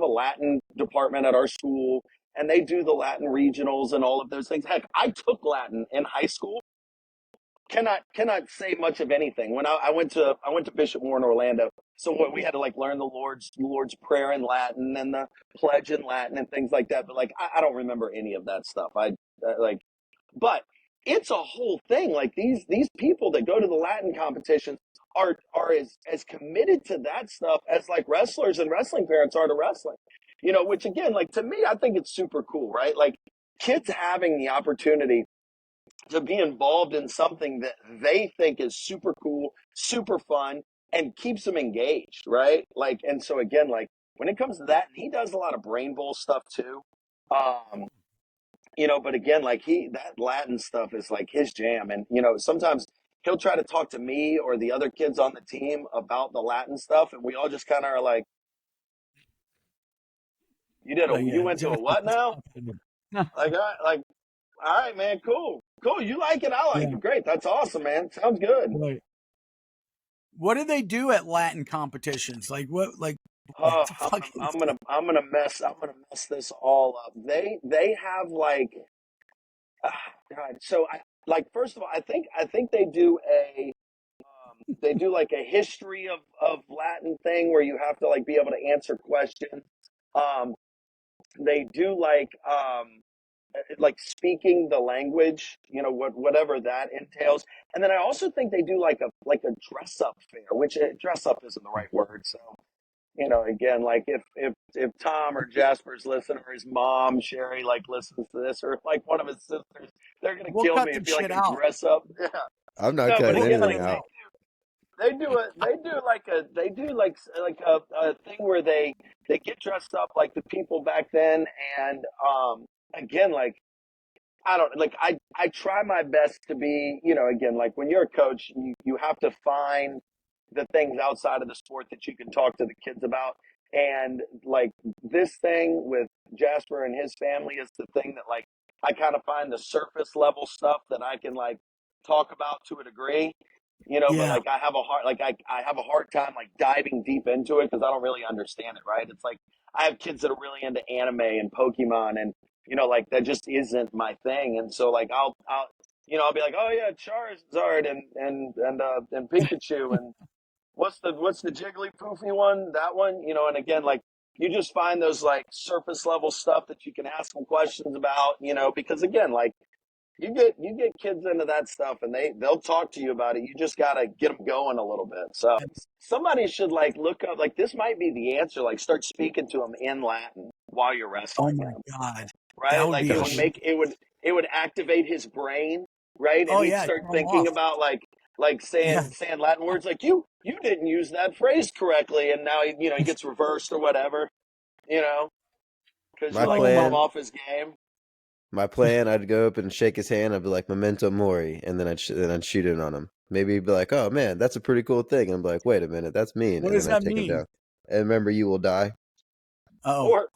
Speaker 2: a Latin department at our school, and they do the Latin regionals and all of those things. Heck, I took Latin in high school. Cannot say much of anything. When I went to Bishop Moore in Orlando, so what we had to like learn the Lord's Prayer in Latin and the pledge in Latin and things like that. But like I don't remember any of that stuff. Like, but it's a whole thing. Like these people that go to the Latin competitions are as committed to that stuff as like wrestlers and wrestling parents are to wrestling. Which again, like to me, I think it's super cool, right? Like kids having the opportunity to be involved in something that they think is super cool, super fun, and keeps them engaged, right? Like, and so again, like when it comes to that, he does a lot of brain bowl stuff too. Um, but again, like that Latin stuff is like his jam. And, sometimes he'll try to talk to me or the other kids on the team about the Latin stuff. And we all just kind of are like, You
Speaker 1: Yeah,
Speaker 2: went to a what now? Like, all right, man, cool. Cool. You like it. I like
Speaker 1: yeah,
Speaker 2: it. Great. That's awesome, man. Sounds good.
Speaker 1: right. What do they do at Latin competitions? Like what? Like what
Speaker 2: Oh,
Speaker 1: the fuck is it?
Speaker 2: I'm gonna mess this all up. They have like, God. So like, first of all, I think they do like a history of Latin thing where you have to like be able to answer questions. Um, they do like speaking the language, whatever that entails. And then I also think they do like a dress up fair, which dress up isn't the right word. So, again, like if Tom or Jasper's listening, or his mom, Sherry, like listens to this, or like one of his sisters, they're going to
Speaker 1: We'll
Speaker 2: kill
Speaker 1: cut
Speaker 2: me. It'd
Speaker 1: the
Speaker 2: be like
Speaker 1: shit
Speaker 2: a
Speaker 1: out.
Speaker 2: dress up. Yeah.
Speaker 3: I'm not
Speaker 2: No, but
Speaker 3: cutting
Speaker 1: We'll
Speaker 2: again,
Speaker 1: cut
Speaker 3: anything
Speaker 2: like
Speaker 1: it
Speaker 3: out.
Speaker 1: out.
Speaker 2: they do a thing where they get dressed up like the people back then. And again, like, I don't like I try my best to be, again, like when you're a coach, you have to find the things outside of the sport that you can talk to the kids about. And like this thing with Jasper and his family is the thing that, like, I kind of find the surface level stuff that I can like talk about to a degree, but
Speaker 1: Yeah,
Speaker 2: like I have a hard time like diving deep into it because I don't really understand it, right? It's like I have kids that are really into anime and Pokemon, and like that just isn't my thing. And so like I'll be like, oh yeah, Charizard and Pikachu, and what's the jiggly poofy one? That one, and again, like you just find those like surface level stuff that you can ask them questions about, because again, like you get kids into that stuff and they'll talk to you about it. You just got to get them going a little bit. So somebody should like look up, like, this might be the answer. Like, start speaking to them in Latin while you're
Speaker 1: oh
Speaker 2: wrestling
Speaker 1: my
Speaker 2: them,
Speaker 1: god, that
Speaker 2: right?
Speaker 1: would
Speaker 2: Like
Speaker 1: be
Speaker 2: it would
Speaker 3: Gosh,
Speaker 2: make it would activate his brain, right? And
Speaker 1: oh
Speaker 2: he'd
Speaker 1: yeah,
Speaker 2: start
Speaker 1: throw 'em
Speaker 2: thinking
Speaker 1: off.
Speaker 2: about like
Speaker 1: Yeah,
Speaker 2: saying Latin words, like you didn't use that phrase correctly, and now he gets reversed or whatever, you know, because you
Speaker 3: my
Speaker 1: throw
Speaker 2: like
Speaker 1: 'em
Speaker 2: threw
Speaker 1: off.
Speaker 2: him
Speaker 3: plan,
Speaker 2: off his game.
Speaker 3: my plan, I'd go up and shake his hand. I'd be like, "Memento mori," and then I'd shoot it on him. Maybe he'd be like, "Oh man, that's a pretty cool thing." I'm like, "Wait a minute, that's mean,"
Speaker 1: What
Speaker 3: and then
Speaker 1: does
Speaker 3: I'd
Speaker 1: that
Speaker 3: take him
Speaker 1: mean?
Speaker 3: down. And remember, you will die.
Speaker 1: Oh,
Speaker 2: Or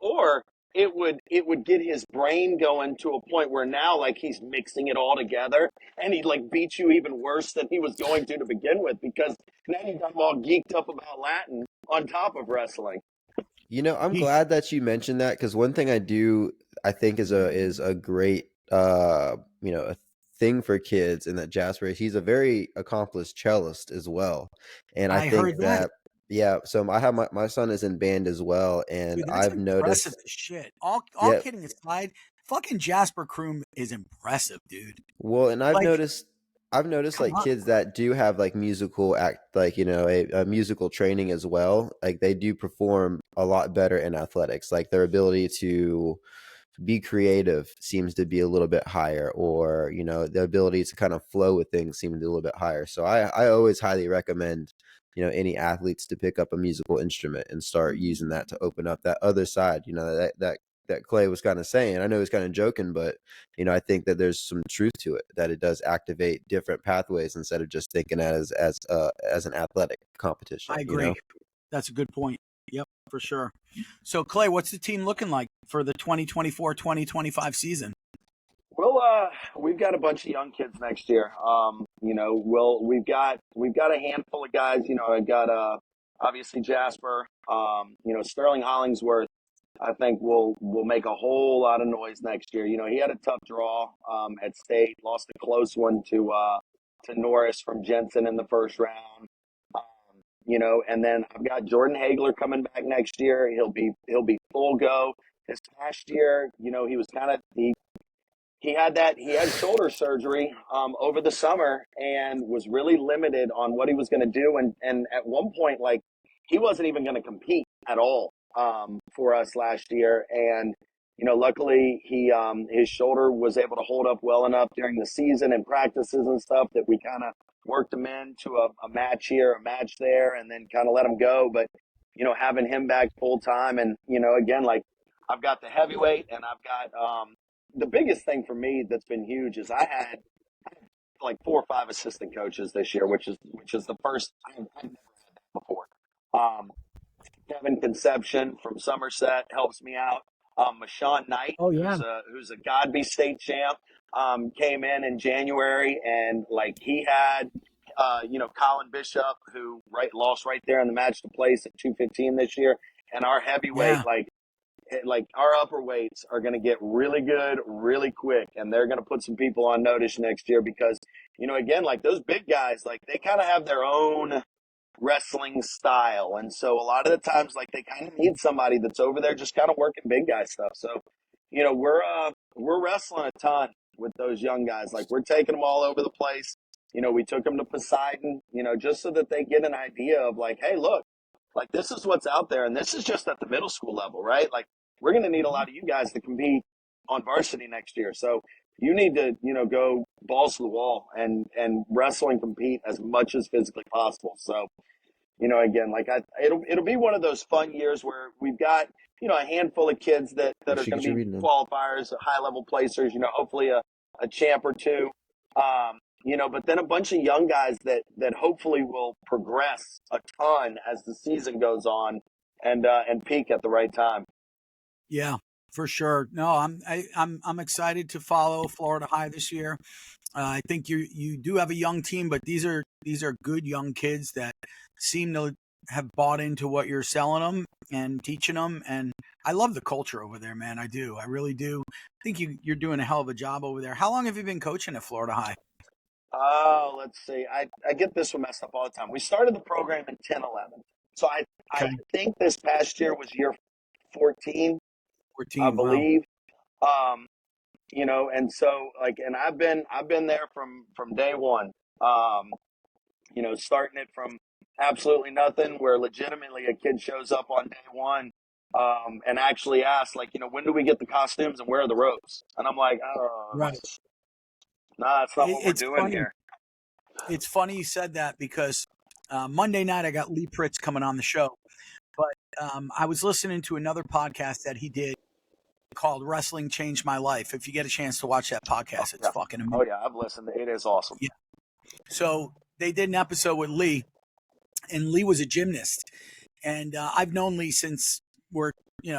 Speaker 2: or it would get his brain going to a point where now like he's mixing it all together, and he'd like beat you even worse than he was going to begin with, because now you got him all geeked up about Latin on top of wrestling.
Speaker 3: I'm
Speaker 1: he,
Speaker 3: glad that you mentioned that because one thing I think is a great a thing for kids, and that Jasper, he's a very accomplished cellist as well, and I
Speaker 1: I heard
Speaker 3: think
Speaker 1: that.
Speaker 3: that yeah. So I have my son is in band as well, and
Speaker 1: Dude, that's
Speaker 3: I've
Speaker 1: impressive
Speaker 3: noticed
Speaker 1: as shit. All
Speaker 3: yeah.
Speaker 1: kidding aside, fucking Jasper Kroom is impressive, dude.
Speaker 3: Well, and
Speaker 1: Like,
Speaker 3: I've noticed
Speaker 1: come
Speaker 3: like
Speaker 1: on.
Speaker 3: kids that do have like musical act like a musical training as well, like they do perform a lot better in athletics. Like their ability to be creative seems to be a little bit higher, or the ability to kind of flow with things seems to be a little bit higher. So I always highly recommend any athletes to pick up a musical instrument and start using that to open up that other side, that Clay was kind of saying. I know he's kind of joking, but I think that there's some truth to it, that it does activate different pathways instead of just thinking as an athletic
Speaker 1: I
Speaker 3: competition.
Speaker 1: agree. That's a good point. Yep, for sure. So, Clay, what's the team looking like for the 2024-2025 season?
Speaker 2: Well, we've got a bunch of young kids next year. We've got a handful of guys. I've got obviously Jasper. Sterling Hollingsworth. I think will make a whole lot of noise next year. He had a tough draw at state, lost a close one to Norris from Jensen in the first round. And then I've got Jordan Hagler coming back next year. He'll be full go. This past year, he was kind of he had shoulder surgery over the summer and was really limited on what he was going to do, and at one point, like, he wasn't even going to compete at all for us last year. And luckily his shoulder was able to hold up well enough during the season and practices and stuff that we kind of worked him into a match here, a match there, and then kind of let him go. But having him back full time, and again, like, I've got the heavyweight, and I've got the biggest thing for me that's been huge is I had like 4 or 5 assistant coaches this year, which is the first I've never had that before. Um, Kevin Conception from Somerset helps me out. Mashawn Knight,
Speaker 1: Oh yeah,
Speaker 2: who's a Godby state champ, came in January, and like he had, Colin Bishop, who lost right there in the match to place at 215 this year, and our heavyweight,
Speaker 1: yeah.
Speaker 2: like our upper weights are going to get really good really quick, and they're going to put some people on notice next year because, again, like those big guys, like they kind of have their own wrestling style. And so a lot of the times, like they kind of need somebody that's over there just kind of working big guy stuff. So, we're wrestling a ton with those young guys. Like we're taking them all over the place. We took them to Poseidon, just so that they get an idea of like, hey, look, like this is what's out there. And this is just at the middle school level, right? Like we're going to need a lot of you guys to compete on varsity next year. So you need to, go balls to the wall and wrestle and compete as much as physically possible. So, again, like it'll be one of those fun years where we've got, a handful of kids that are going to be qualifiers, high level placers, hopefully a champ or two. But then a bunch of young guys that hopefully will progress a ton as the season goes on and peak at the right time.
Speaker 1: Yeah, for sure. No, I'm excited to follow Florida High this year. I think you do have a young team, but these are good young kids that seem to have bought into what you're selling them and teaching them. And I love the culture over there, man. I do. I really do. I think you're doing a hell of a job over there. How long have you been coaching at Florida High?
Speaker 2: Oh, let's see. I get this one messed up all the time. We started the program in 10-11. So I think this past year was year 14,
Speaker 1: 14,
Speaker 2: I
Speaker 1: wow.
Speaker 2: believe. And so and I've been there from day one. Starting it from absolutely nothing, where legitimately a kid shows up on day one, and actually asks, like, when do we get the costumes and where are the ropes? And I'm like, oh,
Speaker 1: Right.
Speaker 2: nah, that's not what we're doing
Speaker 1: funny.
Speaker 2: here.
Speaker 1: It's funny you said that because Monday night I got Lee Pritz coming on the show, but I was listening to another podcast that he did called Wrestling Changed My Life. If you get a chance to watch that podcast, it's fucking amazing.
Speaker 2: Oh yeah, I've listened. It is awesome.
Speaker 1: Yeah. So they did an episode with Lee, and Lee was a gymnast, and I've known Lee since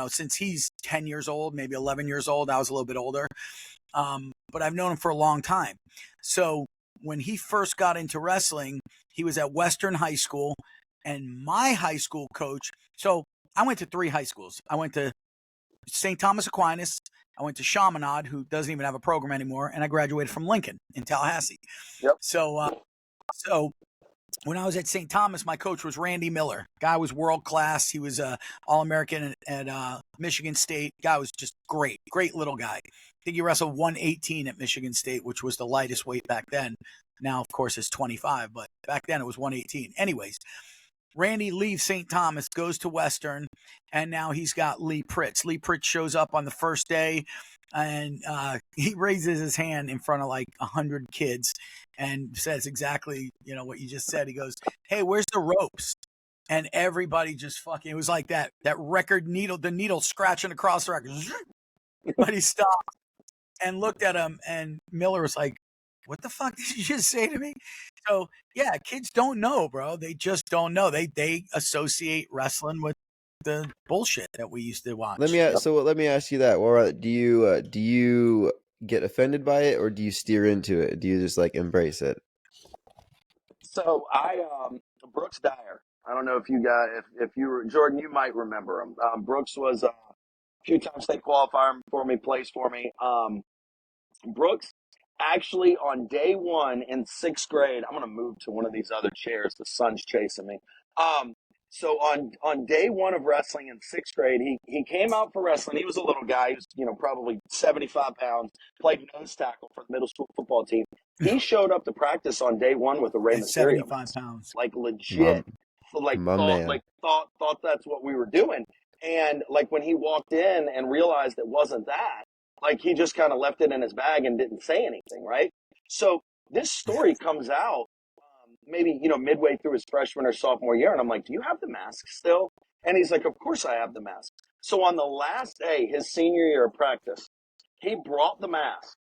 Speaker 1: since he's 10 years old, maybe 11 years old. I was a little bit older, but I've known him for a long time. So when he first got into wrestling, he was at Western High School, and my high school coach. So I went to 3 high schools. I went to St. Thomas Aquinas. I went to Chaminade, who doesn't even have a program anymore, and I graduated from Lincoln in Tallahassee.
Speaker 2: Yep.
Speaker 1: So when I was at St. Thomas, my coach was Randy Miller. Guy was world class. He was All-American at Michigan State. Guy was just great little guy. I think he wrestled 118 at Michigan State, which was the lightest weight back then. Now, of course, it's 25, but back then it was 118. Anyways, Randy leaves St. Thomas, goes to Western, and now he's got Lee Pritz. Lee Pritz shows up on the first day, and he raises his hand in front of like 100 kids and says exactly, what you just said. He goes, "Hey, where's the ropes?" And everybody just fucking, it was like that record needle, the needle scratching across the record. But he stopped and looked at him, and Miller was like, "What the fuck did you just say to me?" So yeah, kids don't know, bro. They just don't know. They associate wrestling with the bullshit that we used to watch.
Speaker 3: Let me ask you that. Or do you get offended by it, or do you steer into it? Do you just like embrace it?
Speaker 2: So Brooks Dyer. I don't know if you if you were Jordan, you might remember him. Brooks was a few times state qualifier for me, placed for me. Brooks actually on day one in 6th grade, I'm going to move to one of these other chairs. The sun's chasing me. So on day one of wrestling in 6th grade, he came out for wrestling. He was a little guy. He was, probably 75 pounds, played nose tackle for the middle school football team. He showed up to practice on day one with a Rey Mysterio.
Speaker 1: 75 pounds.
Speaker 2: Like legit. Thought that's what we were doing. And like when he walked in and realized it wasn't that, like he just kind of left it in his bag and didn't say anything, right? So this story comes out maybe, midway through his freshman or sophomore year. And I'm like, "Do you have the mask still?" And he's like, "Of course I have the mask." So on the last day, his senior year of practice, he brought the mask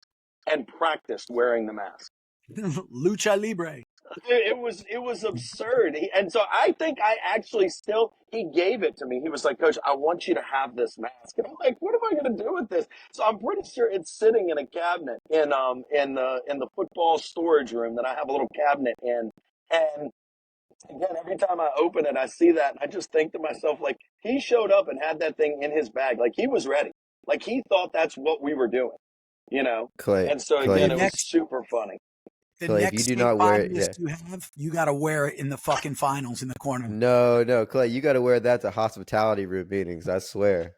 Speaker 2: and practiced wearing the mask.
Speaker 1: Lucha Libre.
Speaker 2: it was absurd. And so I think I actually still he gave it to me. He was like, Coach, I want you to have this mask. And I'm like, what am I going to do with this? So I'm pretty sure it's sitting in a cabinet in the football storage room that I have a little cabinet in. And again, every time I open it, I see that, and I just think to myself, like, he showed up and had that thing in his bag, like he was ready, like he thought that's what we were doing, you know.
Speaker 3: Clay,
Speaker 2: And so
Speaker 3: Clay,
Speaker 1: The
Speaker 2: again, it was
Speaker 1: next
Speaker 2: super funny.
Speaker 1: the
Speaker 3: Clay, if you
Speaker 1: next
Speaker 3: do
Speaker 1: state
Speaker 3: not wear it,
Speaker 1: finalist
Speaker 3: yeah.
Speaker 1: you have, you got to wear it in the fucking finals in the corner.
Speaker 3: No, Clay, you got to wear that to hospitality room meetings. I swear.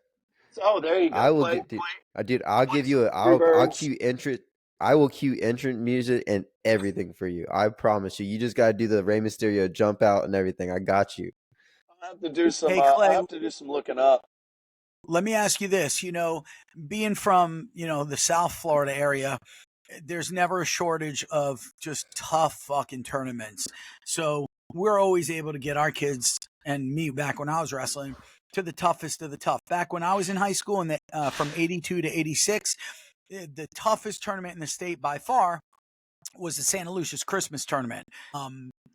Speaker 2: So, oh, there you go,
Speaker 3: I will
Speaker 2: play
Speaker 3: get, dude. Dude, I'll
Speaker 2: play
Speaker 3: give
Speaker 2: some
Speaker 3: you
Speaker 2: Angry
Speaker 3: I'll
Speaker 2: Birds.
Speaker 3: cue entrant. I will cue entrant music and everything for you. I promise you. You just gotta do the Rey Mysterio jump out and everything. I got you.
Speaker 1: Hey
Speaker 2: I
Speaker 1: Clay,
Speaker 2: have to do some looking up.
Speaker 1: let me ask you this. Being from, the South Florida area, there's never a shortage of just tough fucking tournaments. So we're always able to get our kids and me back when I was wrestling to the toughest of the tough. Back when I was in high school and from 82 to 86, the toughest tournament in the state by far was the Santa Lucia's Christmas tournament.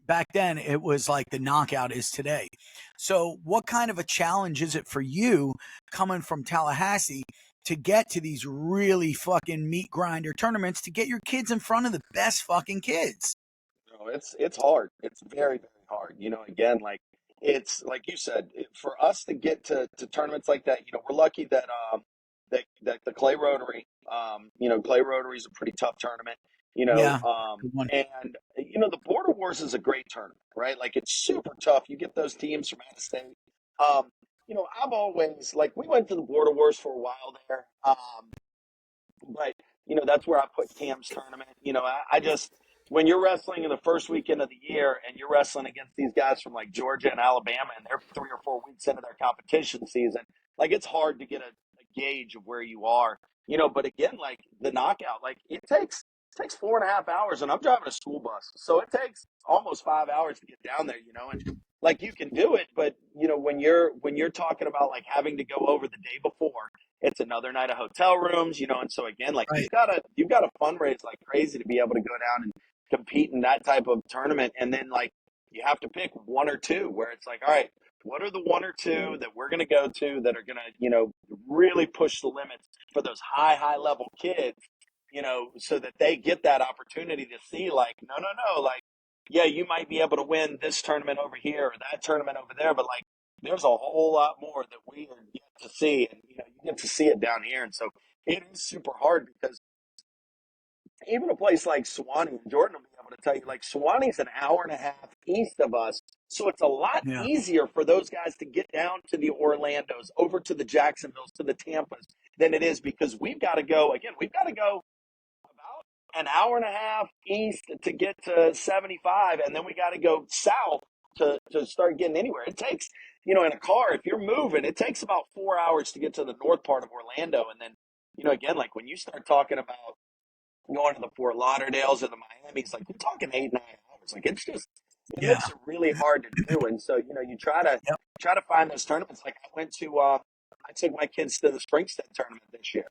Speaker 1: Back then, it was like the knockout is today. So, what kind of a challenge is it for you coming from Tallahassee to get to these really fucking meat grinder tournaments to get your kids in front of the best fucking kids?
Speaker 2: No, it's hard. It's very, very hard. Again, like it's like you said, for us to get to tournaments like that, we're lucky that that the Clay Rotary, Clay Rotary is a pretty tough tournament.
Speaker 1: Yeah, good one.
Speaker 2: And the Border Wars is a great tournament, right? Like it's super tough. You get those teams from out of state. Um, I've always like we went to the Border Wars for a while there. But that's where I put Cam's tournament. I just when you're wrestling in the first weekend of the year and you're wrestling against these guys from like Georgia and Alabama and they're 3 or 4 weeks into their competition season, like it's hard to get a gauge of where you are. But again, like the knockout, like it takes 4.5 hours, and I'm driving a school bus, so it takes almost 5 hours to get down there. And like you can do it, but when you're talking about like having to go over the day before, it's another night of hotel rooms, and so again, like
Speaker 1: Right.
Speaker 2: you've got to fundraise like crazy to be able to go down and compete in that type of tournament, and then like you have to pick one or two where it's like, all right, what are the one or two that we're going to go to that are going to really push the limits for those high level kids, so that they get that opportunity to see like, no, like yeah, you might be able to win this tournament over here or that tournament over there, but like there's a whole lot more that we are yet to see, and you get to see it down here, and so it is super hard because even a place like Suwannee, and Jordan will be able to tell you, like Suwannee's an hour and a half east of us, so it's a lot
Speaker 1: Yeah.
Speaker 2: easier for those guys to get down to the Orlandos, over to the Jacksonvilles, to the Tampas than it is because we've got to go about an hour and a half east to get to 75, and then we got to go south to start getting anywhere. It takes, in a car, if you're moving, it takes about 4 hours to get to the north part of Orlando. And then, again, like when you start talking about going to the Fort Lauderdales or the Miamis, like you're talking 8, 9 hours. Like it
Speaker 1: Yeah.
Speaker 2: makes it really hard to do. And so, you
Speaker 1: Yep.
Speaker 2: try to find those tournaments. Like I took my kids to the Springstead tournament this year,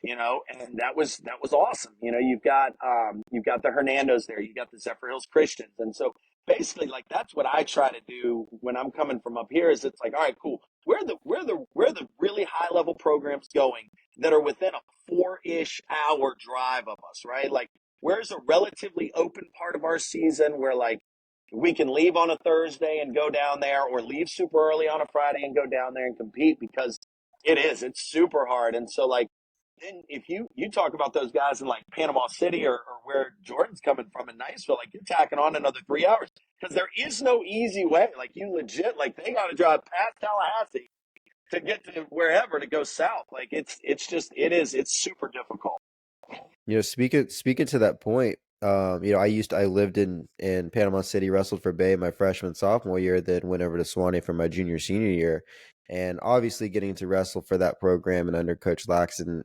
Speaker 2: and that was awesome. You've got the Hernandos there, you got the Zephyr Hills Christians. And so basically like that's what I try to do when I'm coming from up here is it's like, all right, cool. Where the really high level programs going that are within a 4-ish hour drive of us, right? Like where's a relatively open part of our season where like we can leave on a Thursday and go down there, or leave super early on a Friday and go down there and compete, because it's super hard. And so like then if you talk about those guys in like Panama City, or where Jordan's coming from in Niceville, like you're tacking on another 3 hours because there is no easy way. Like you legit, like they got to drive past Tallahassee to get to wherever to go south. Like it's super difficult.
Speaker 3: Speaking to that point, I lived in Panama City, wrestled for Bay my freshman sophomore year, then went over to Swanee for my junior senior year, and obviously getting to wrestle for that program and under Coach Laxton,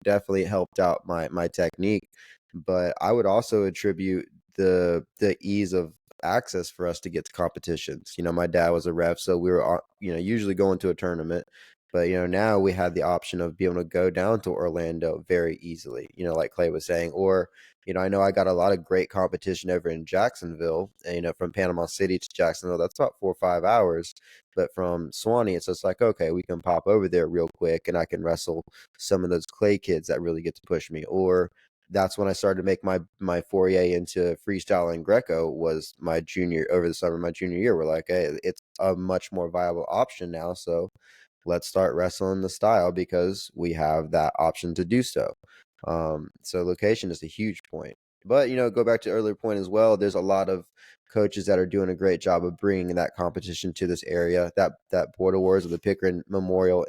Speaker 3: definitely helped out my technique. But I would also attribute the ease of access for us to get to competitions. My dad was a ref, so we were usually going to a tournament. But now we had the option of being able to go down to Orlando very easily. Like Clay was saying, or I know I got a lot of great competition over in Jacksonville. And, from Panama City to Jacksonville, that's about 4 or 5 hours. But from Swanee, it's just like, okay, we can pop over there real quick, and I can wrestle some of those Clay kids that really get to push me. Or that's when I started to make my foray into freestyle and Greco was my junior over the summer, my junior year. We're like, hey, it's a much more viable option now. So let's start wrestling the style because we have that option to do so. So location is a huge point. But go back to earlier point as well. There's a lot of coaches that are doing a great job of bringing that competition to this area. That Border Wars, or the Pickering Memorial,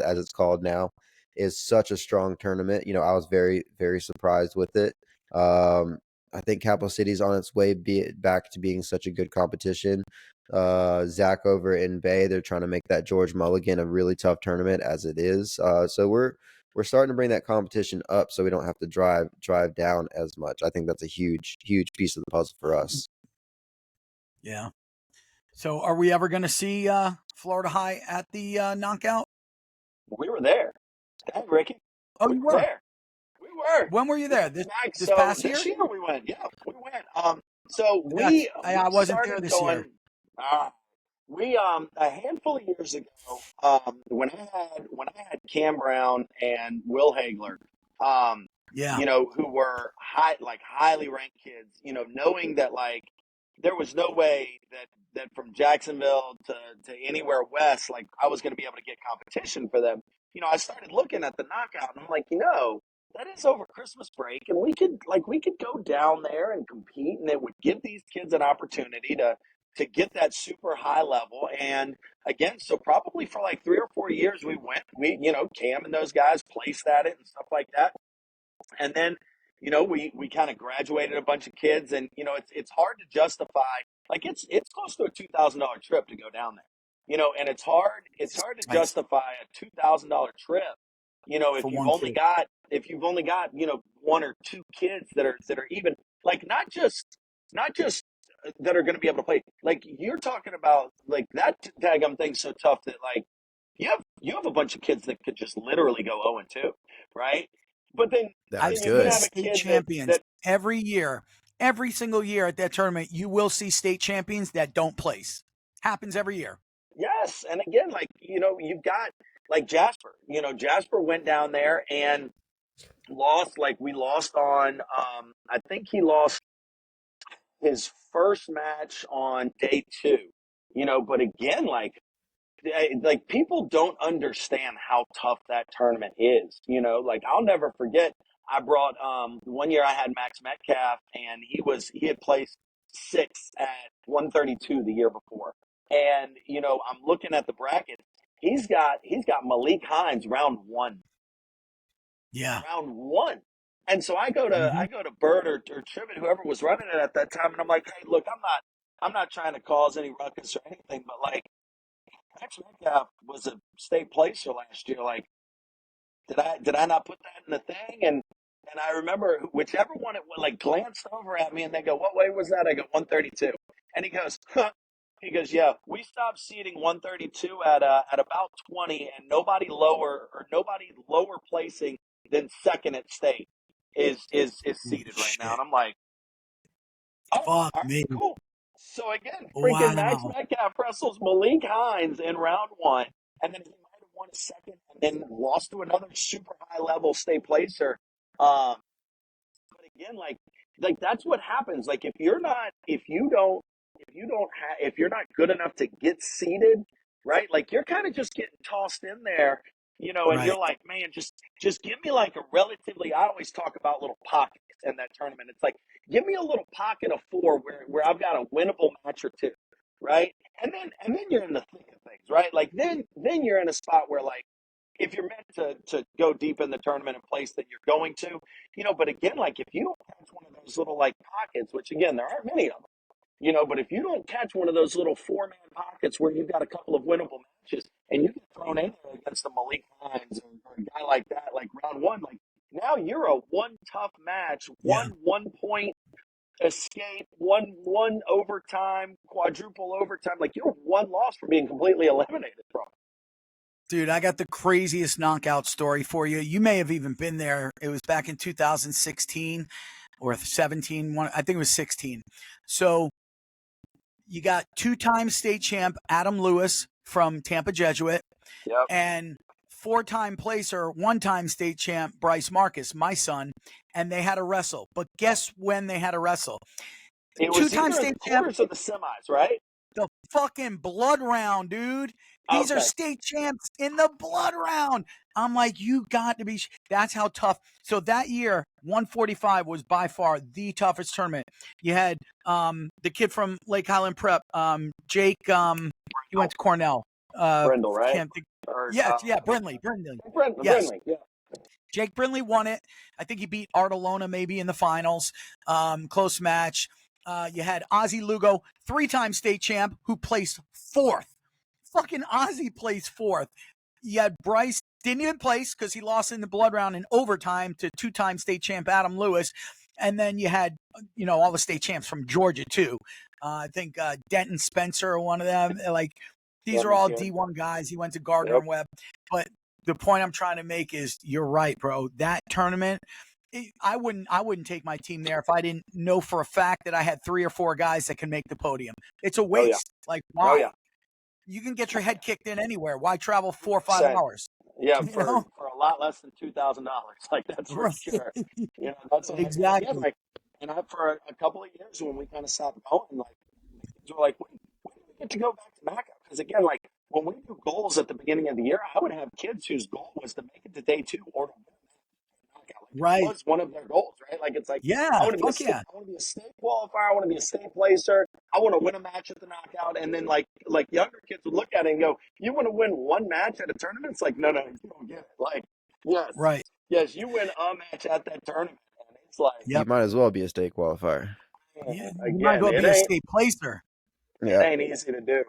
Speaker 3: as it's called now, is such a strong tournament. I was very, very surprised with it. I think Capital City's on its way back to being such a good competition. Zach over in Bay, they're trying to make that George Mulligan a really tough tournament as it is. So we're starting to bring that competition up, so we don't have to drive down as much. I think that's a huge piece of the puzzle for us.
Speaker 1: Yeah. So are we ever going to see Florida High at the knockout?
Speaker 2: We were there. Hey, Ricky.
Speaker 1: Oh,
Speaker 2: We
Speaker 1: you
Speaker 2: were
Speaker 1: were?
Speaker 2: there. We were.
Speaker 1: When were you there? This
Speaker 2: So
Speaker 1: past
Speaker 2: this
Speaker 1: year?
Speaker 2: year we went. Yeah, we went. So
Speaker 1: I
Speaker 2: we
Speaker 1: wasn't there
Speaker 2: started
Speaker 1: this
Speaker 2: going.
Speaker 1: year.
Speaker 2: We a handful of years ago, when I had Cam Brown and Will Hagler,
Speaker 1: Yeah.
Speaker 2: who were highly ranked kids, knowing that like there was no way that from Jacksonville to anywhere west, like I was going to be able to get competition for them. I started looking at the knockout, and I'm like, that is over Christmas break, and we could go down there and compete, and it would give these kids an opportunity to get that super high level. And again, so probably for like 3 or 4 years Cam and those guys placed at it and stuff like that. And then, we kind of graduated a bunch of kids, and it's hard to justify, like it's close to a $2,000 trip to go down there. And it's hard to
Speaker 1: Nice.
Speaker 2: justify a $2,000 trip,
Speaker 1: For one kid.
Speaker 2: if you've only got, one or two kids that are even like not just that are going to be able to play. Like you're talking about, like that daggum thing's so tough that like you have a bunch of kids that could just literally go 0-2, right? But then
Speaker 3: That's
Speaker 1: I've
Speaker 2: then you're going to
Speaker 1: seen
Speaker 2: have
Speaker 3: good.
Speaker 2: a
Speaker 1: state
Speaker 2: kid that
Speaker 1: champions
Speaker 2: that
Speaker 1: every year. Every single year at that tournament, you will see state champions that don't place. Happens every year.
Speaker 2: yes, and again, like you've got like Jasper. Jasper went down there and lost. Like we lost on. I think he lost his first match on day two. But again, like people don't understand how tough that tournament is. Like I'll never forget. I brought 1 year I had Max Metcalf, and he had placed sixth at 132 the year before. And I'm looking at the bracket. He's got Malik Hines
Speaker 1: Yeah.
Speaker 2: round one. And so I go to
Speaker 1: Mm-hmm.
Speaker 2: Bert or Tribbett, whoever was running it at that time, and I'm like, hey, look, I'm not trying to cause any ruckus or anything, but like Max Metcalf was a state placer last year. Like, did I not put that in the thing? And I remember whichever one it was, like glanced over at me, and they go, "What way was that?" I go, 132. And he goes, huh. He goes, "Yeah, we stopped seating 132 at about 20, and nobody lower placing than second at state is
Speaker 1: Holy
Speaker 2: seated right now."
Speaker 1: shit.
Speaker 2: And I'm like, "Oh,
Speaker 1: Fuck
Speaker 2: all right,
Speaker 1: me.
Speaker 2: cool." So again, freaking Max
Speaker 1: Wow.
Speaker 2: Metcalf wrestles Malik Hines in round one, and then he might have won a second, and then lost to another super high level state placer. Um, but again, like that's what happens. Like if you're not good enough to get seated, right? Like you're kind of just getting tossed in there, and
Speaker 1: Right.
Speaker 2: you're like, man, just give me like a relatively. I always talk about little pockets in that tournament. It's like give me a little pocket of four where I've got a winnable match or two, right? And then you're in the thick of things, right? Like then you're in a spot where like if you're meant to go deep in the tournament and place that you're going to, but again, like if you don't catch one of those little like pockets, which again there aren't many of them, but if you don't catch one of those little 4-man pockets where you've got a couple of winnable matches and you get thrown in there against a Malik Hines or a guy like that, like round one, like now you're a one tough match,
Speaker 1: Yeah.
Speaker 2: 1 point escape, one overtime, quadruple overtime, like you're one loss from being completely eliminated from.
Speaker 1: Dude, I got the craziest knockout story for you. You may have even been there. It was back in 2016 or 17. I think it was 16. So you got two-time state champ Adam Lewis from Tampa Jesuit
Speaker 2: Yep.
Speaker 1: and four-time placer, one-time state champ Bryce Marcus, my son, and they had to wrestle. But guess when they had to wrestle?
Speaker 2: It was
Speaker 1: Two-time
Speaker 2: either
Speaker 1: state
Speaker 2: the
Speaker 1: champ,
Speaker 2: quarters or the semis, right?
Speaker 1: the fucking blood round, dude. These are
Speaker 2: Okay.
Speaker 1: state champs in the blood round. I'm like, you got to be. That's how tough. So that year, 145 was by far the toughest tournament. You had the kid from Lake Highland Prep, Jake. He went to Cornell.
Speaker 2: Brindle, right?
Speaker 1: Can't think.
Speaker 2: Or,
Speaker 1: Yeah, Brindley. Yes.
Speaker 2: Brindley, yeah.
Speaker 1: Jake Brindley won it. I think he beat Artelona maybe in the finals. Close match. You had Ozzy Lugo, three-time state champ, who placed fourth. Fucking Ozzy placed fourth. You had Bryce, didn't even place because he lost in the blood round in overtime to two-time state champ Adam Lewis. And then you had, all the state champs from Georgia too. I think Denton Spencer, one of them. Like, these are all D1 guys. He went to Gardner and Webb. But the point I'm trying to make is you're right, bro. That tournament, I wouldn't take my team there if I didn't know for a fact that I had 3 or 4 guys that can make the podium. It's a waste. Like, why?
Speaker 2: Oh, yeah.
Speaker 1: You can get your head kicked in anywhere. Why travel 4 or 5 hours?
Speaker 2: Yeah, for a lot less than $2,000. Like, that's for sure. That's
Speaker 1: exactly.
Speaker 2: Again, and for a couple of years when we kind of stopped going, like, the kids were like, when do we get to go back to knockout? Because again, like, when we do goals at the beginning of the year, I would have kids whose goal was to make it to day 2 or to win knockout. Like,
Speaker 1: right.
Speaker 2: It was one of their goals, right? Like, it's like,
Speaker 1: yeah,
Speaker 2: I want to be a state qualifier. I want to be a state placer. I want to win a match at the knockout. And then like younger kids would look at it and go, you want to win one match at a tournament? It's like, no, you don't get it. Like, yes.
Speaker 1: Right.
Speaker 2: Yes, you win a match at that tournament. And it's like,
Speaker 3: you might as well be a state qualifier.
Speaker 1: Yeah, you might as well be a state placer.
Speaker 2: It ain't easy to do.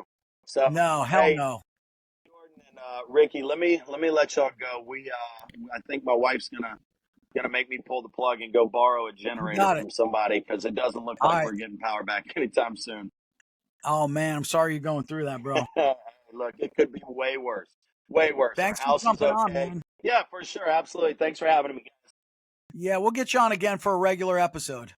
Speaker 2: So
Speaker 1: no, hell no.
Speaker 2: Jordan and Ricky, let me let y'all go. I think my wife's gonna make me pull the plug and go borrow a generator from somebody because it doesn't look like we're getting power back anytime soon.
Speaker 1: Oh man, I'm sorry you're going through that, bro.
Speaker 2: Look, it could be way worse. Way worse.
Speaker 1: Thanks for jumping on, man.
Speaker 2: Yeah, for sure. Absolutely. Thanks for having me, guys.
Speaker 1: Yeah, we'll get you on again for a regular episode.